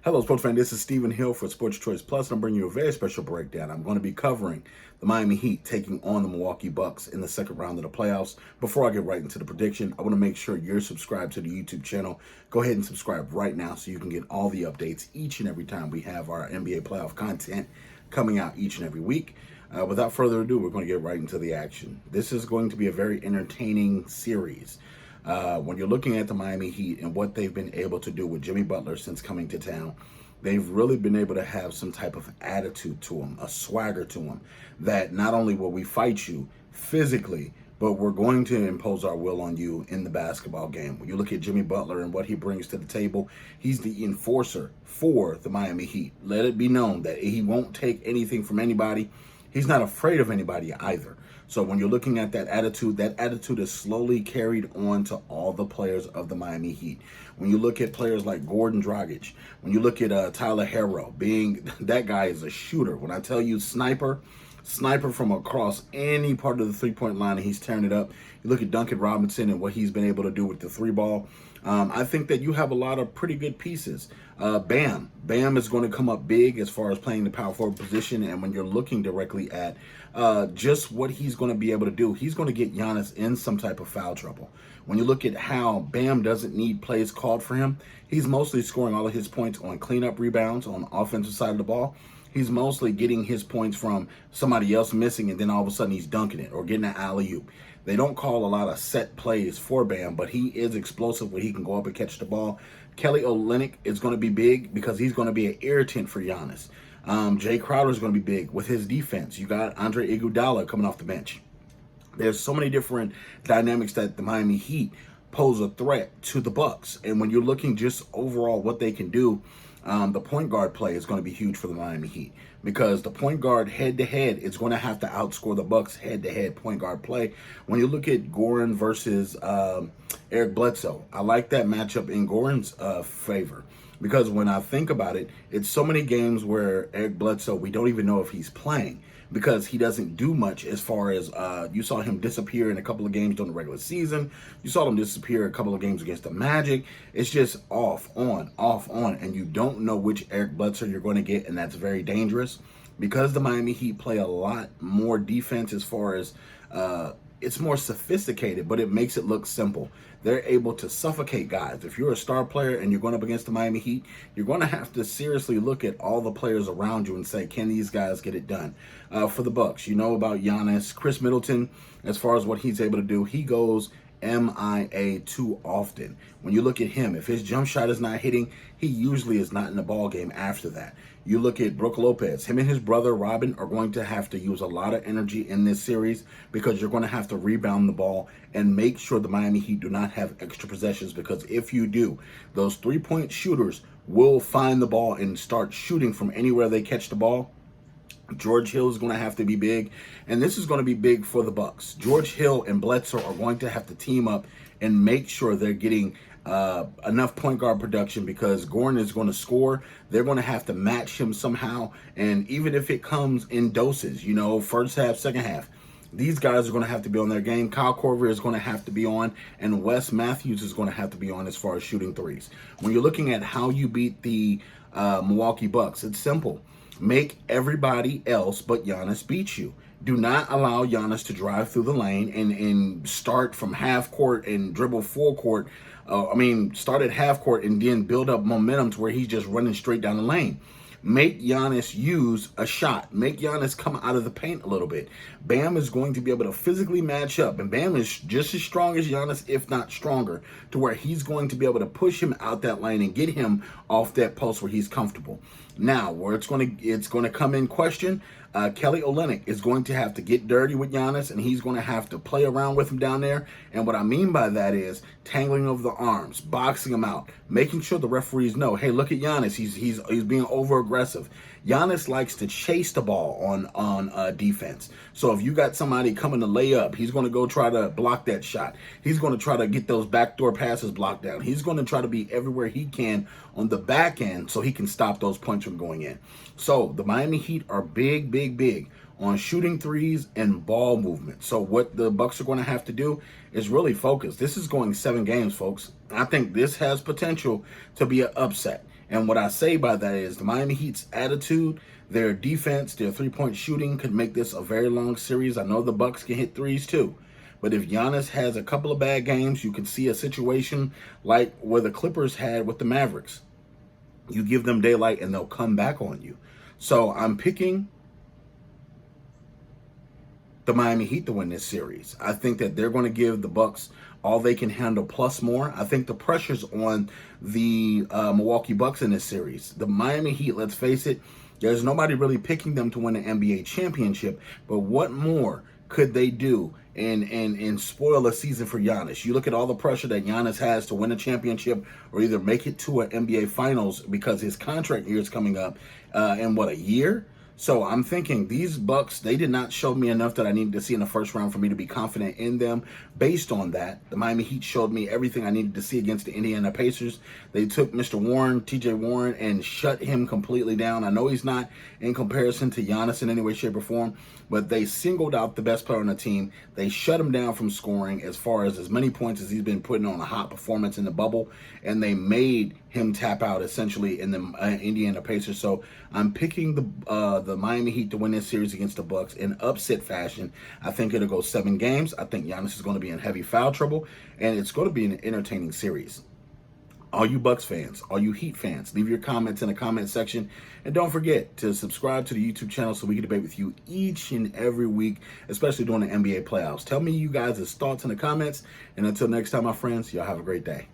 Hello, sports fan. This is Stephen Hill for Sports Choice Plus, and I'm bringing you a very special breakdown. I'm going to be covering the Miami Heat taking on the Milwaukee Bucks in the second round of the playoffs. Before I get right into the prediction, I want to make sure you're subscribed to the YouTube channel. Go ahead and subscribe right now so you can get all the updates each and every time we have our NBA playoff content coming out each and every week. Without further ado, we're going to get right into the action. This is going to be a very entertaining series. When you're looking at the Miami Heat and what they've been able to do with Jimmy Butler since coming to town, they've really been able to have some type of attitude to them, a swagger to them, that not only will we fight you physically, but we're going to impose our will on you in the basketball game. When you look at Jimmy Butler and what he brings to the table, he's the enforcer for the Miami Heat. Let it be known that he won't take anything from anybody. He's not afraid of anybody either. So when you're looking at that attitude is slowly carried on to all the players of the Miami Heat. When you look at players like Gordon Dragic, when you look at Tyler Herro, that guy is a shooter. When I tell you sniper from across any part of the three-point line, and he's tearing it up. You look at Duncan Robinson and what he's been able to do with the three ball. I think that you have a lot of pretty good pieces. Bam is going to come up big as far as playing the power forward position, and when you're looking directly at just what he's going to be able to do, he's going to get Giannis in some type of foul trouble. When you look at how Bam doesn't need plays called for him, he's mostly scoring all of his points on cleanup rebounds on the offensive side of the ball. He's mostly getting his points from somebody else missing, and then all of a sudden he's dunking it or getting an alley-oop. They don't call a lot of set plays for Bam, but he is explosive where he can go up and catch the ball. Kelly Olynyk is going to be big because he's going to be an irritant for Giannis. Jay Crowder is going to be big with his defense. You got Andre Iguodala coming off the bench. There's so many different dynamics that the Miami Heat pose a threat to the Bucks. And when you're looking just overall what they can do, the point guard play is going to be huge for the Miami Heat because the point guard head-to-head is going to have to outscore the Bucks head-to-head point guard play. When you look at Goran versus Eric Bledsoe, I like that matchup in Goran's favor because when I think about it, it's so many games where Eric Bledsoe, we don't even know if he's playing because he doesn't do much as far as you saw him disappear in a couple of games during the regular season. You saw him disappear a couple of games against the Magic. It's just off, on, and you don't know which Eric Bledsoe you're going to get, and that's very dangerous because the Miami Heat play a lot more defense as far as it's more sophisticated, but it makes it look simple. They're able to suffocate guys. If you're a star player and you're going up against the Miami Heat, you're going to have to seriously look at all the players around you and say, can these guys get it done? For the Bucks, you know about Giannis. Chris Middleton, as far as what he's able to do, he goes MIA too often. When you look at him, if his jump shot is not hitting, he usually is not in the ball game after that. You look at Brook Lopez. Him and his brother Robin are going to have to use a lot of energy in this series because you're going to have to rebound the ball and make sure the Miami Heat do not have extra possessions, because if you do, those three-point shooters will find the ball and start shooting from anywhere they catch the ball. George Hill is going to have to be big, and this is going to be big for the Bucks. George Hill and Bledsoe are going to have to team up and make sure they're getting enough point guard production because Gordon is going to score. They're going to have to match him somehow, and even if it comes in doses, first half, second half, these guys are going to have to be on their game. Kyle Korver is going to have to be on, and Wes Matthews is going to have to be on as far as shooting threes. When you're looking at how you beat the Milwaukee Bucks, it's simple. Make everybody else but Giannis beat you. Do not allow Giannis to drive through the lane and start from half court and dribble full court. Start at half court and then build up momentum to where he's just running straight down the lane. Make Giannis use a shot. Make Giannis come out of the paint a little bit. Bam is going to be able to physically match up, and Bam is just as strong as Giannis, if not stronger, to where he's going to be able to push him out that lane and get him off that post where he's comfortable. Now, where it's going to come in question, Kelly Olynyk is going to have to get dirty with Giannis, and he's going to have to play around with him down there. And what I mean by that is tangling of the arms, boxing him out, making sure the referees know, hey, look at Giannis, he's being over aggressive. Giannis likes to chase the ball on defense. So if you got somebody coming to lay up, he's going to go try to block that shot. He's going to try to get those backdoor passes blocked down. He's going to try to be everywhere he can on the back end so he can stop those points from going in. So the Miami Heat are big on shooting threes and ball movement. So what the Bucks are going to have to do is really focus. This is going 7 games, folks. I think this has potential to be an upset. And what I say by that is the Miami Heat's attitude, their defense, their three-point shooting could make this a very long series. I know the Bucks can hit threes too. But if Giannis has a couple of bad games, you can see a situation like where the Clippers had with the Mavericks. You give them daylight and they'll come back on you. So I'm picking the Miami Heat to win this series. I think that they're going to give the Bucks all they can handle plus more. I think the pressure's on the Milwaukee Bucks in this series. The Miami Heat, let's face it, there's nobody really picking them to win an NBA championship. But what more could they do and spoil a season for Giannis? You look at all the pressure that Giannis has to win a championship or either make it to an NBA Finals because his contract year is coming up in a year? So I'm thinking these Bucks, they did not show me enough that I needed to see in the first round for me to be confident in them. Based on that, the Miami Heat showed me everything I needed to see against the Indiana Pacers. They took Mr. Warren, TJ Warren, and shut him completely down. I know he's not in comparison to Giannis in any way, shape, or form, but they singled out the best player on the team. They shut him down from scoring as far as many points as he's been putting on a hot performance in the bubble, and they made him tap out essentially in the Indiana Pacers. So I'm picking the Miami Heat to win this series against the Bucks in upset fashion. I think it'll go 7 games. I think Giannis is going to be in heavy foul trouble, and it's going to be an entertaining series. All you Bucks fans, all you Heat fans, leave your comments in the comment section. And don't forget to subscribe to the YouTube channel so we can debate with you each and every week, especially during the NBA playoffs. Tell me you guys' thoughts in the comments. And until next time, my friends, y'all have a great day.